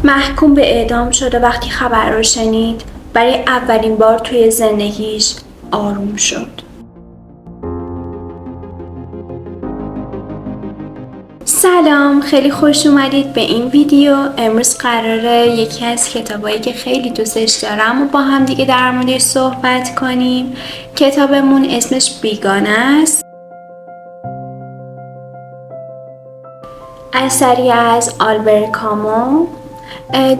محکوم به اعدام شد و وقتی خبر رو شنید برای اولین بار توی زندگیش آروم شد. سلام، خیلی خوش اومدید به این ویدیو. امروز قراره یکی از کتابایی که خیلی دوستش دارم و با هم دیگه در موردش صحبت کنیم. کتابمون اسمش بیگانه است. اثری از آلبر کامو.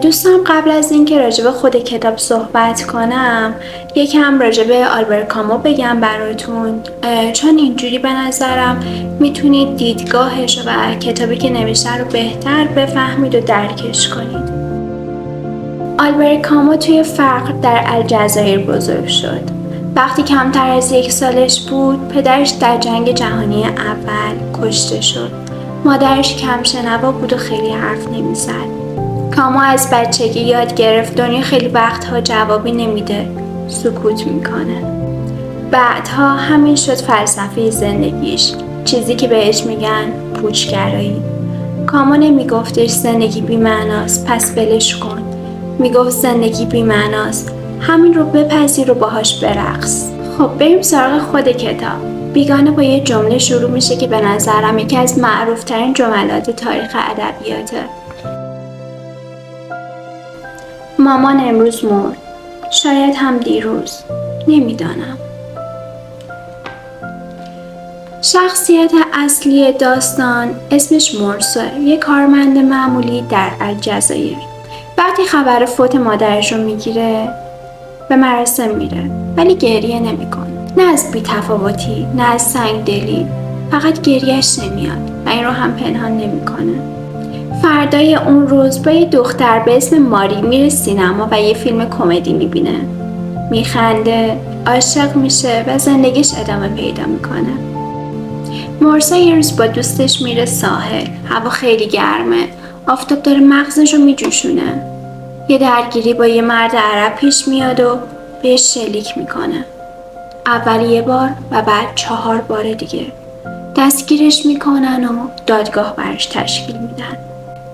دوستم قبل از اینکه راجع به خود کتاب صحبت کنم یکم راجع به آلبر کامو بگم براتون، چون اینجوری به نظرم میتونید دیدگاهش و کتابی که نوشته رو بهتر بفهمید و درکش کنید. آلبر کامو توی فقر در الجزایر بزرگ شد. وقتی کمتر از 1 سالش بود پدرش در جنگ جهانی اول کشته شد. مادرش کم شنوا بود و خیلی حرف نمیزد. کامو از بچگی یاد گرفت دنیا خیلی وقتها جوابی نمیده، سکوت میکنه. بعدها همین شد فلسفه زندگیش، چیزی که بهش میگن پوچگرایی. کامو نمیگفتش زندگی بی‌معناست پس ولش کن، میگفت زندگی بی‌معناست، همین رو بپذیر و باهاش برقص. خب بریم سراغ خود کتاب. بیگانه با یه جمله شروع میشه که به نظرم یکی از معروفترین جملات تاریخ ادبیاته. مامان امروز مرد، شاید هم دیروز، نمیدانم. شخصیت اصلی داستان اسمش مرسوه، یک کارمند معمولی در الجزایر. وقتی خبر فوت مادرش رو میگیره به مراسم میره، ولی گریه نمیکنه. نه از بی‌تفاوتی، نه از سنگدلی، فقط گریهش نمیاد و این رو هم پنهان نمیکنه. فردای اون روز با یه دختر به اسم ماری میره سینما و یه فیلم کمدی میبینه. میخنده، عاشق میشه و زندگیش ادامه پیدا میکنه. مرسا یه روز با دوستش میره ساحل. هوا خیلی گرمه، آفتاب داره مغزش رو میجوشونه. یه درگیری با یه مرد عرب پیش میاد و بهش شلیک میکنه. اول یه بار و بعد 4 بار دیگه. دستگیرش میکنن و دادگاه برش تشکیل میدن.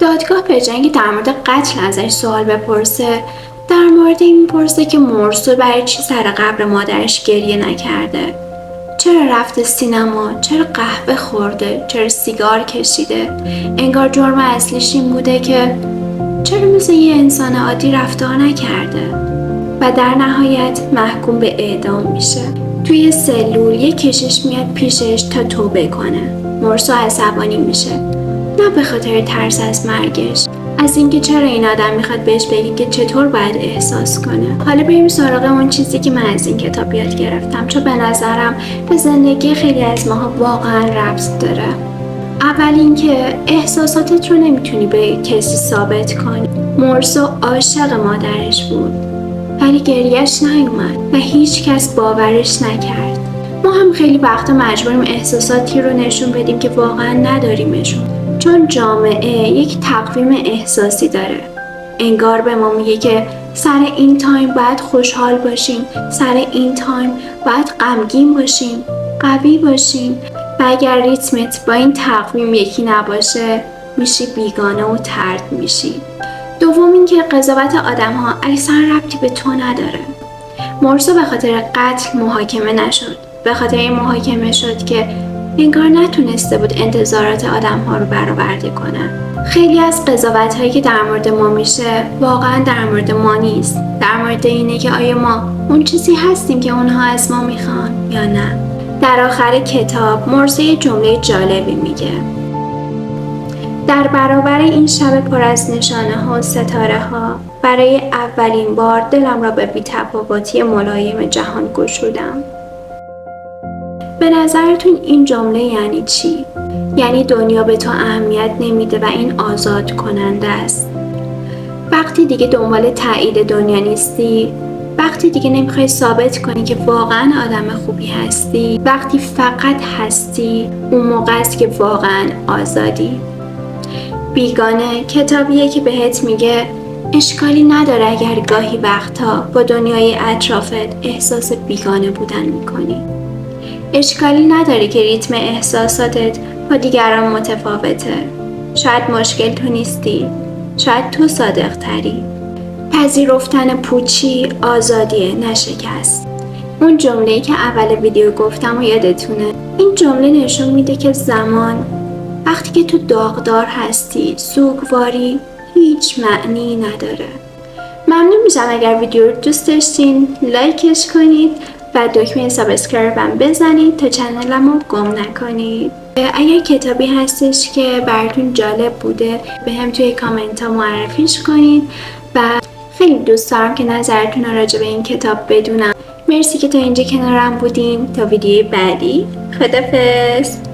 دادگاه به جای اینکه در مورد قتل ازش سوال بپرسه، در مورد این میپرسه که مرسو برای چی سر قبر مادرش گریه نکرده، چرا رفته سینما، چرا قهوه خورده، چرا سیگار کشیده. انگار جرم اصلیش این بوده که چرا مثل یه انسان عادی رفتار نکرده. و در نهایت محکوم به اعدام میشه. توی سلول یه کشیش میاد پیشش تا توبه کنه. مرسو عصبانی میشه، نه به خاطر ترس از مرگش، از اینکه چرا این آدم میخواد بهش بگه که چطور باید احساس کنه. حالا بریم سراغ اون چیزی که من از این کتاب یاد گرفتم، چون به نظرم به زندگی خیلی از ماها واقعا ربط داره. اول اینکه احساساتت رو نمیتونی به کسی ثابت کنی. مرسو عاشق مادرش بود ولی گریهش نیومد و هیچ کس باورش نکرد. ما هم خیلی وقتا مجبوریم احساساتی رو نشون بدیم که واقعا نداریمشون، چون جامعه یک تقویم احساسی داره. انگار به ما میگه که سر این تایم باید خوشحال باشیم، سر این تایم باید غمگین باشیم، قوی باشیم. و اگر ریتمت با این تقویم یکی نباشه میشی بیگانه و طرد میشی. دوم اینکه قضاوت آدم‌ها اکثرا ربطی به تو نداره. مرسو به خاطر قتل محاکمه نشد، به خاطر این محاکمه شد که انگار نتونسته بود انتظارات آدم‌ها رو برآورده کنه. خیلی از قضاوت‌هایی که در مورد ما میشه واقعا در مورد ما نیست. در مورد اینه که آیا ما اون چیزی هستیم که اونها از ما میخوان یا نه. در آخر کتاب مرسو یه جمله جالبی میگه: در برابر این شب پر از نشانه ها و ستاره ها برای اولین بار دلم را به بی‌تفاوتی ملایم جهان گشودم. به نظرتون این جمله یعنی چی؟ یعنی دنیا به تو اهمیت نمیده و این آزاد کننده است. وقتی دیگه دنبال تایید دنیا نیستی، وقتی دیگه نمیخوای ثابت کنی که واقعا آدم خوبی هستی، وقتی فقط هستی، اون موقع است که واقعا آزادی. بیگانه کتابیه که بهت میگه اشکالی نداره اگر گاهی وقتا با دنیای اطرافت احساس بیگانه بودن میکنی. اشکالی نداره که ریتم احساساتت با دیگران متفاوته. شاید مشکل تو نیستی، شاید تو صادق تری. پذیرفتن پوچی آزادیه، نه شکست. اون جمله‌ای که اول ویدیو گفتم و یادتونه. این جمله نشون میده که زمان وقتی که تو داغدار هستی، سوگواری هیچ معنی نداره. ممنون میشم اگر ویدیو رو دوست داشتین لایکش کنید و دکمه سابسکرایب هم بزنید تا چنلم رو گم نکنید. اگر کتابی هستش که براتون جالب بوده به هم توی کامنت ها معرفیش کنید و خیلی دوست دارم که نظرتون رو راجع به این کتاب بدونم. مرسی که تا اینجا کنارم بودین. تا ویدیوی بعدی، خدافظ.